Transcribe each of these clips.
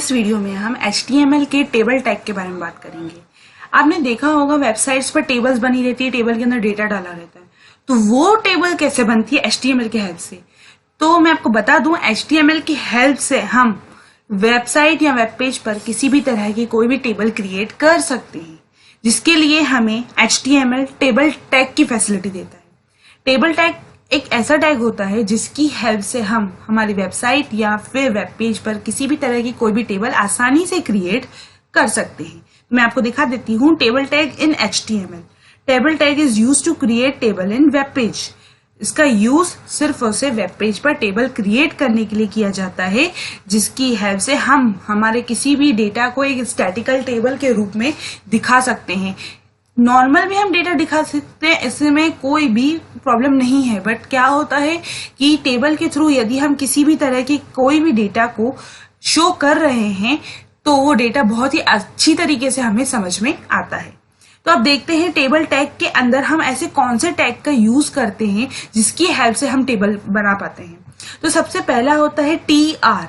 इस वीडियो में हम HTML के टेबल टैग के बारे में बात करेंगे। आपने देखा होगा वेबसाइट्स पर टेबल्स बनी रहती है, टेबल के अंदर डेटा डाला रहता है, तो वो टेबल कैसे बनती है HTML के हेल्प से। तो मैं आपको बता दूं, HTML की हेल्प से हम वेबसाइट या वेब पेज पर किसी भी तरह की कोई भी टेबल क्रिएट कर सकते हैं, जिसके लिए हमें HTML टेबल टैग की फैसिलिटी देता है। टेबल टैग एक ऐसा टैग होता है जिसकी हेल्प से हम हमारी वेबसाइट या फिर वेब पेज पर किसी भी तरह की कोई भी टेबल आसानी से क्रिएट कर सकते हैं। मैं आपको दिखा देती हूँ table tag in HTML। Table tag is use to create table in web page. इसका यूज सिर्फ और सिर्फ वेब पेज पर टेबल क्रिएट करने के लिए किया जाता है, जिसकी हेल्प से हम हमारे किसी भी डेटा को एक स्टैटिकल टेबल के रूप में दिखा सकते हैं। नॉर्मल भी हम डेटा दिखा सकते हैं, इसमें कोई भी प्रॉब्लम नहीं है, बट क्या होता है कि टेबल के थ्रू यदि हम किसी भी तरह की कोई भी डेटा को शो कर रहे हैं तो वो डेटा बहुत ही अच्छी तरीके से हमें समझ में आता है। तो अब देखते हैं टेबल टैग के अंदर हम ऐसे कौन से टैग का यूज करते हैं जिसकी हेल्प से हम टेबल बना पाते हैं। तो सबसे पहला होता है TR,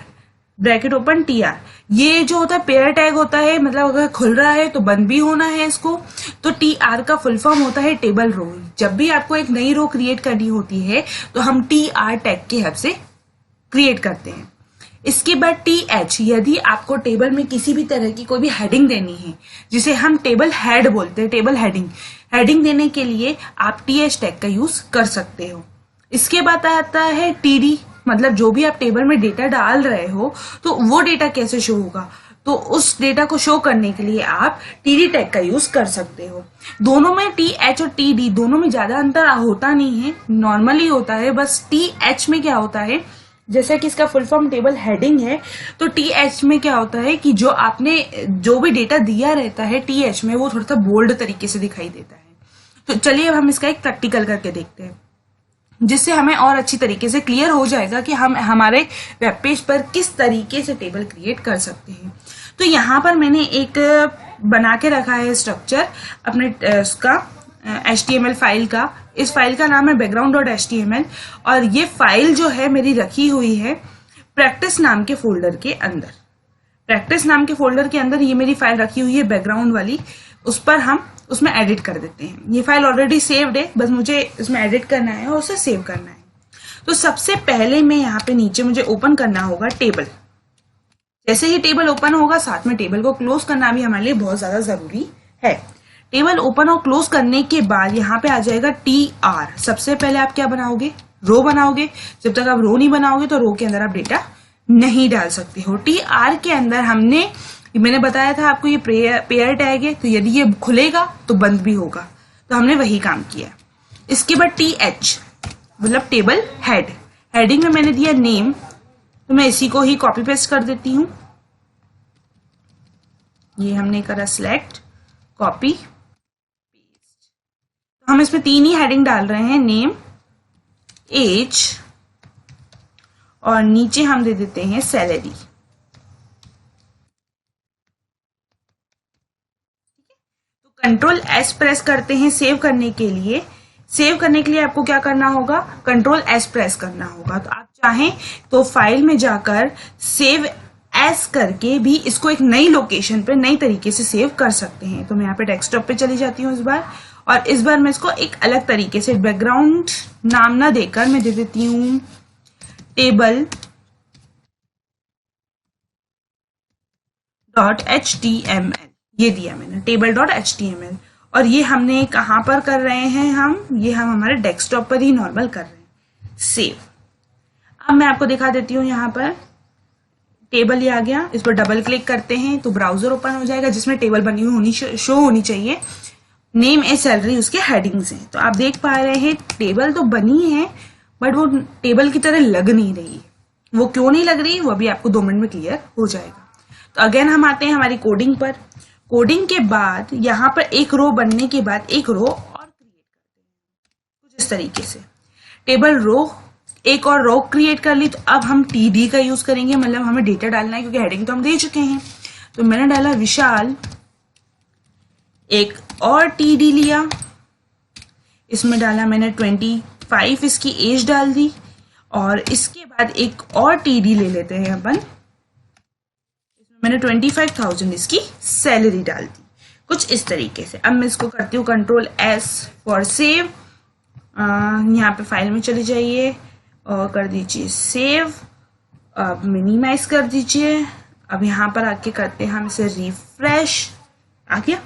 ब्रैकेट ओपन TR। ये जो होता है पेयर टैग होता है, मतलब अगर खुल रहा है तो बंद भी होना है इसको। तो TR का फुल फॉर्म होता है टेबल रो। जब भी आपको एक नई रो क्रिएट करनी होती है तो हम TR टैग की हेल्प से क्रिएट करते हैं। इसके बाद TH, यदि आपको टेबल में किसी भी तरह की कोई भी हेडिंग देनी है, जिसे हम टेबल हेड बोलते हैं, टेबल हेडिंग देने के लिए आप TH टैग का यूज कर सकते हो। इसके बाद आता है TD, मतलब जो भी आप टेबल में डेटा डाल रहे हो तो वो डेटा कैसे शो होगा, तो उस डेटा को शो करने के लिए आप TD टैग का यूज कर सकते हो। दोनों में TH और TD दोनों में ज्यादा अंतर होता नहीं है, नॉर्मली होता है। बस TH में क्या होता है, जैसा कि इसका फुल फॉर्म टेबल हेडिंग है, तो TH में क्या होता है कि जो आपने जो भी डेटा दिया रहता है TH में, वो थोड़ा सा बोल्ड तरीके से दिखाई देता है। तो चलिए अब हम इसका एक प्रैक्टिकल करके देखते हैं, जिससे हमें और अच्छी तरीके से क्लियर हो जाएगा कि हम हमारे वेब पेज पर किस तरीके से टेबल क्रिएट कर सकते हैं। तो यहाँ पर मैंने एक बना के रखा है स्ट्रक्चर अपने उसका HTML फाइल का। इस फाइल का नाम है background.html और ये फाइल जो है मेरी रखी हुई है प्रैक्टिस नाम के फोल्डर के अंदर। प्रैक्टिस नाम के फोल्डर के अंदर ये मेरी फाइल रखी हुई है बैकग्राउंड वाली। उस पर हम उसमें एडिट कर देते हैं। ये फाइल ऑलरेडी सेव्ड है, बस मुझे इसमें एडिट करना है और उसे सेव करना है। तो सबसे पहले मैं यहाँ पे नीचे मुझे ओपन करना होगा टेबल। जैसे ही टेबल ओपन होगा, साथ में टेबल को क्लोज करना भी हमारे लिए बहुत ज्यादा जरूरी है। टेबल ओपन और क्लोज करने के बाद यहाँ पे आ जाएगा TR। सबसे पहले आप क्या बनाओगे, रो बनाओगे। जब तक आप रो नहीं बनाओगे तो रो के अंदर आप डेटा नहीं डाल सकते हो। TR के अंदर मैंने बताया था आपको ये पेयर टैग है, तो यदि ये खुलेगा तो बंद भी होगा, तो हमने वही काम किया। इसके बाद TH मतलब टेबल हेड। हेडिंग में मैंने दिया नेम, तो मैं इसी को ही कॉपी पेस्ट कर देती हूँ। ये हमने करा सिलेक्ट, कॉपी, पेस्ट। तो हम इसमें 3 ही हेडिंग डाल रहे हैं, नेम, एज और नीचे हम दे देते हैं सैलरी। कंट्रोल S प्रेस करते हैं सेव करने के लिए। सेव करने के लिए आपको क्या करना होगा, कंट्रोल S प्रेस करना होगा। तो आप चाहें तो फाइल में जाकर सेव एस करके भी इसको एक नई लोकेशन पे नई तरीके से सेव कर सकते हैं। तो मैं यहाँ पे डेस्कटॉप पे चली जाती हूँ इस बार, और इस बार मैं इसको एक अलग तरीके से बैकग्राउंड नाम ना देकर मैं दे देती हूँ टेबल .html। ये दिया मैंने table.html। और ये हमने कहाँ पर कर रहे हैं, हम हमारे डेस्कटॉप पर ही नॉर्मल कर रहे हैं सेव। अब मैं आपको दिखा देती हूँ, यहाँ पर टेबल ये आ गया। इस पर डबल क्लिक करते हैं तो ब्राउजर ओपन हो जाएगा जिसमें टेबल बनी हुई शो होनी चाहिए। नेम ए सैलरी उसके हेडिंग्स हैं। तो आप देख पा रहे हैं टेबल तो बनी है, बट वो टेबल की तरह लग नहीं रही। वो क्यों नहीं लग रही, वो अभी आपको 2 मिनट में क्लियर हो जाएगा। तो अगेन हम आते हैं हमारी कोडिंग पर। कोडिंग के बाद यहाँ पर एक रो बनने के बाद एक रो और क्रिएट करते हैं कुछ इस तरीके से। टेबल रो एक और रो क्रिएट कर ली, तो अब हम TD का यूज करेंगे, मतलब हमें डेटा डालना है क्योंकि हेडिंग तो हम दे चुके हैं। तो मैंने डाला विशाल, एक और TD लिया, इसमें डाला मैंने 25, इसकी एज डाल दी, और इसके बाद एक और TD ले लेते हैं अपन, मैंने 25,000 इसकी सैलरी डाल दी, कुछ इस तरीके से। अब मैं इसको करती हूँ कंट्रोल S फॉर सेव। यहाँ पे फाइल में चले जाइए और कर दीजिए सेव। अब मिनिमाइज कर दीजिए। अब यहाँ पर आके करते हैं हम इसे रिफ्रेश। आ गया।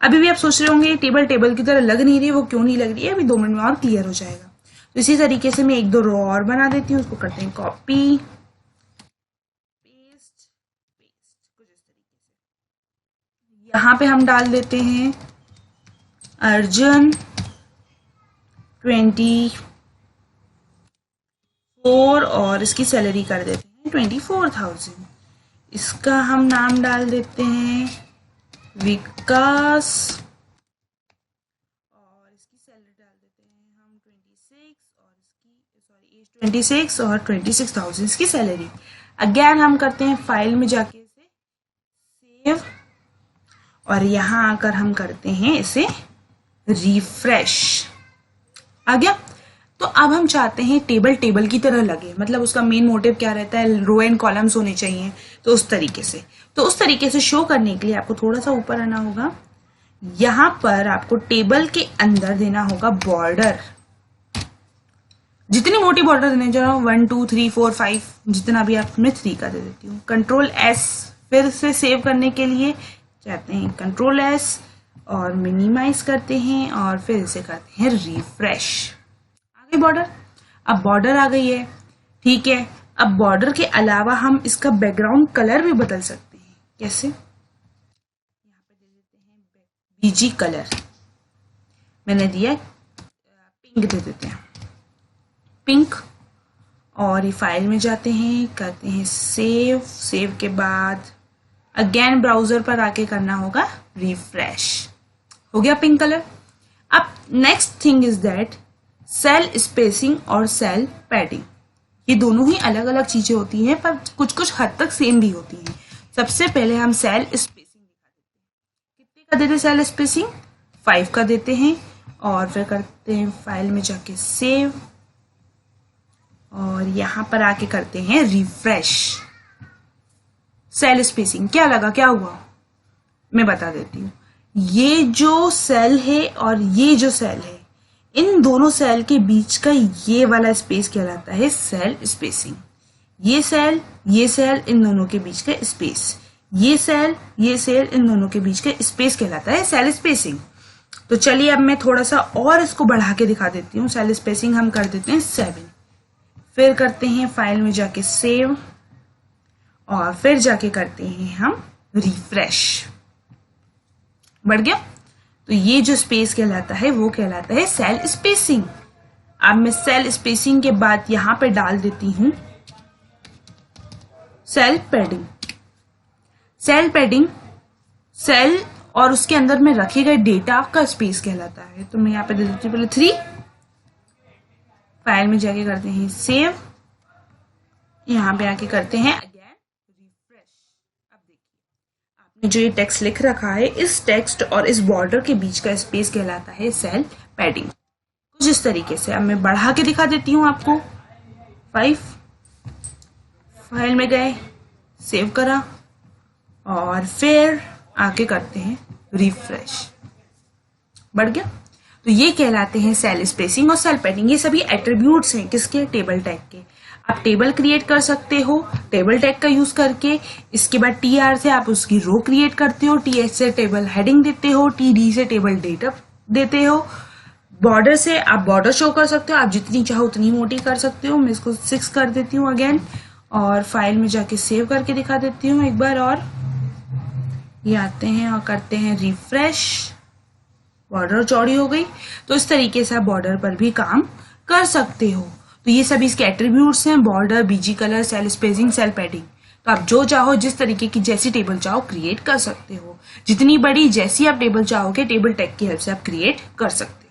अभी भी आप सोच रहे होंगे टेबल टेबल की तरह लग नहीं रही है, वो क्यों नहीं लग रही है, अभी 2 मिनट में और क्लियर हो जाएगा। तो इसी तरीके से मैं 1-2 रो और बना देती हूँ। उसको करते हैं कॉपी पेस्ट पेस्ट, कुछ इस तरीके से। यहाँ पे हम डाल देते हैं अर्जुन 24 और इसकी सैलरी कर देते हैं 24,000। इसका हम नाम डाल देते हैं विकास और इसकी सैलरी डाल देते हैं हम 26 और 26,000 इसकी सैलरी। अगेन हम करते हैं फाइल में जाके इसे सेव और यहाँ आकर हम करते हैं इसे रिफ्रेश। आ गया। तो अब हम चाहते हैं टेबल टेबल की तरह लगे, मतलब उसका मेन मोटिव क्या रहता है, रो एंड कॉलम्स होने चाहिए। तो उस तरीके से शो करने के लिए आपको थोड़ा सा ऊपर आना होगा। यहाँ पर आपको टेबल के अंदर देना होगा बॉर्डर, जितनी मोटी बॉर्डर देने जा रहा हूँ 1 2 3 4 5, जितना भी आप, मैं 3 का दे देती हूँ। कंट्रोल S फिर से सेव करने के लिए चाहते हैं कंट्रोल S और मिनिमाइज करते हैं और फिर इसे करते हैं रिफ्रेश। आ गई बॉर्डर। अब बॉर्डर आ गई है, ठीक है। अब बॉर्डर के अलावा हम इसका बैकग्राउंड कलर भी बदल सकते हैं। कैसे? यहाँ पे दे देते हैं बीजी कलर, मैंने दिया पिंक, दे देते हैं पिंक। और ये फाइल में जाते हैं, करते हैं सेव। सेव के बाद अगेन ब्राउजर पर आके करना होगा रिफ्रेश। हो गया पिंक कलर। अब next thing is that cell spacing और सेल पैडिंग। ये दोनों ही अलग अलग चीजें होती हैं, पर कुछ कुछ हद तक सेम भी होती हैं। सबसे पहले हम सेल स्पेसिंग दिखा देते हैं। कितने का देते हैं सेल स्पेसिंग? 5 का देते हैं और फिर करते हैं फाइल में जाके सेव और यहां पर आके करते हैं रिफ्रेश। सेल स्पेसिंग क्या लगा, क्या हुआ, मैं बता देती हूँ। ये जो सेल है और ये जो सेल है, इन दोनों सेल के बीच का ये वाला स्पेस कहलाता है सेल स्पेसिंग। ये सेल इन दोनों के बीच का स्पेस, ये सेल इन दोनों के बीच का स्पेस कहलाता है सेल स्पेसिंग। तो चलिए अब मैं थोड़ा सा और इसको बढ़ा के दिखा देती हूँ। सेल स्पेसिंग हम कर देते हैं 7, फिर करते हैं फाइल में जाके सेव और फिर जाके करते हैं हम रिफ्रेश। बढ़ गया। तो ये जो स्पेस कहलाता है वो कहलाता है सेल स्पेसिंग। अब मैं सेल स्पेसिंग के बाद यहां पे डाल देती हूं cell padding. Cell padding cell और उसके अंदर में रखे गए डेटा का स्पेस कहलाता है। तो मैं यहाँ पे दे देती हूँ पहले 3, फाइल में जाके करते हैं सेव, यहाँ पे आके करते हैं अगेन रिफ्रेश। अब देखिए आपने जो ये टेक्स्ट लिख रखा है, इस टेक्स्ट और इस बॉर्डर के बीच का स्पेस कहलाता है सेल पैडिंग। कुछ इस तरीके से। अब मैं बढ़ा के दिखा देती हूँ आपको। 5, फाइल में गए, सेव करा और फिर आके करते हैं रिफ्रेश। बढ़ गया। तो ये कहलाते हैं सेल स्पेसिंग और सेल पैडिंग। ये सभी एट्रीब्यूट्स हैं किसके? टेबल टैग के। आप टेबल क्रिएट कर सकते हो टेबल टैग का यूज करके। इसके बाद TR से आप उसकी रो क्रिएट करते हो, TH से टेबल हेडिंग देते हो, TD से टेबल डेटा देते हो, बॉर्डर से आप बॉर्डर शो कर सकते हो। आप जितनी चाहो उतनी मोटी कर सकते हो। मैं इसको 6 कर देती हूँ अगेन और फाइल में जाके सेव करके दिखा देती हूँ एक बार और। ये आते हैं और करते हैं रिफ्रेश, बॉर्डर चौड़ी हो गई। तो इस तरीके से आप बॉर्डर पर भी काम कर सकते हो। तो ये सभी इसके एट्रीब्यूट्स हैं, border, BG colour, cell spacing, cell padding. तो आप जो चाहो, जिस तरीके की जैसी टेबल चाहो क्रिएट कर सकते हो। जितनी बड़ी जैसी आप टेबल चाहोगे टेबल टैग की हेल्प से आप क्रिएट कर सकते हो।